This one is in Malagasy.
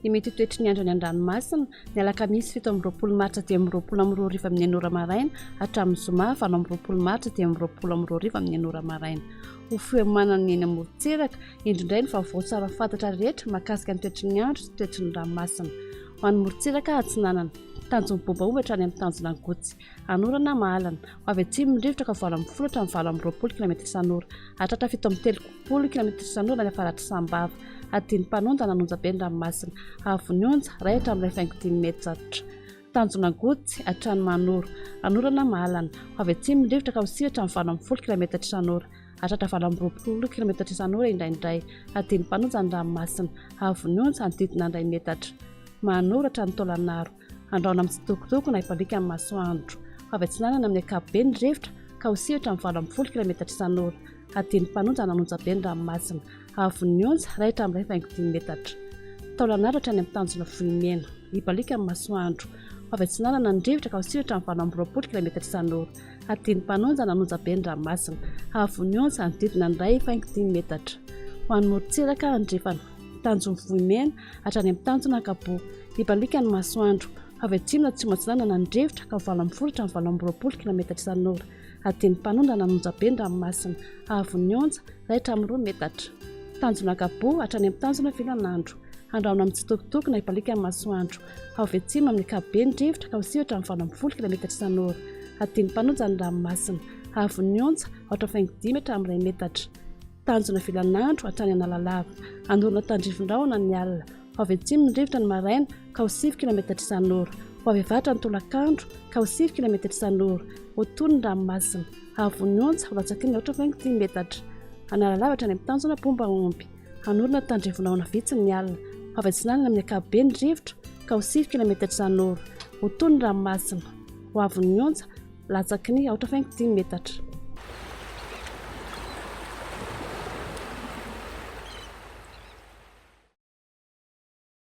Ny mety toetry ny andro ny an-dranomasina ny alakamisy 7 martsa dia 22 riva amin'ny 9 maraina hatramin'ny zoma 9 martsa dia 22 riva amin'ny 9 maraina. Ho fiomanana eny amorontsiraka indrindray ny vaovao tsara fantatra rehetra mahakasika ny toetry ny andro sy toetry ny ranomasina. Ho an'ny morontsiraka atsinanana tanjony bombaomba hatrany amin'ny tanjona gotsy anorana mahalana avy atsimo ny rivotra ka valo amin'ny folo hatramin'ny 20 km isan'ora hatratra 7 km isan'ora ny afaratra sambava adiny mpanonja nanonja-be ny ranomasina avy onja ray hatramin'ny 5 metatra tanjona gotsy hatrany manoro anorana mahalana avy atsimo ny rivotra ka aussi hatramin'ny 20 km isan'ora hatratra 20 km isan'ora indraindray adiny mpanonja ny ranomasina avy onja anodidina 2 metatra manoro hatrany taolanaro andraona amin'ny tsitokotoko na hibalika amin'ny masoandro avy atsinanana amin'ny akapobe ny rivotra ka aussi hatramin'ny 20 km isan'ora adiny mpanonja nanonja-be ny ranomasina avy onja ray hatramin'ny 5 metatra taolanaro hatrany amin'ny tanjona vohimena hibalika amin'ny masoandro avy atsinanana ny rivotra ka aussi hatramin'ny 20 km isan'ora adiny mpanonja nanonja-be ny ranomasina avy onja anodidina ny ray 5 metatra ho an'ny morontsiraka andrefana tanjona vohimena hatrany amin'ny tanjona akapo hibalika ny masoandro avy atsimo tsy matsinanana ny rivotra ka 20 km isan'ora adiny mpanonja nanonja-be ny ranomasina avy onja ray hatramin'ny 2 metatra tanjona akapo hatrany amin'ny tanjona filanandro andraona amin'ny tsitokotoko na hibalika amin'ny masoandro avy atsimo amin'ny akapobe ny rivotra ka aussi hatramin'ny 20 km isan'ora adiny mpanonja ny ranomasina avy onja ohatra 5 hatramin'ny 2 metatra tanjona filanandro hatrany analalava andorona tandrivindraona ny alina avy atsimo ny rivotra ny maraina ka aussi 10 km isan'ora ho avy avatra ny tolakandro ka aussi 10 km isan'ora ho tony ny ranomasina avy onja ho latsaky ny ohatra 20 metatra analalava hatrany amin'ny tanjona bomba omby andorona tandrivindraona vitsy ny alina avy atsinanana amin'ny akapobe ny rivotra ka aussi 10 km isan'ora ho tony ny ranomasina ho avy onja latsaky ny ohatra 20 metatra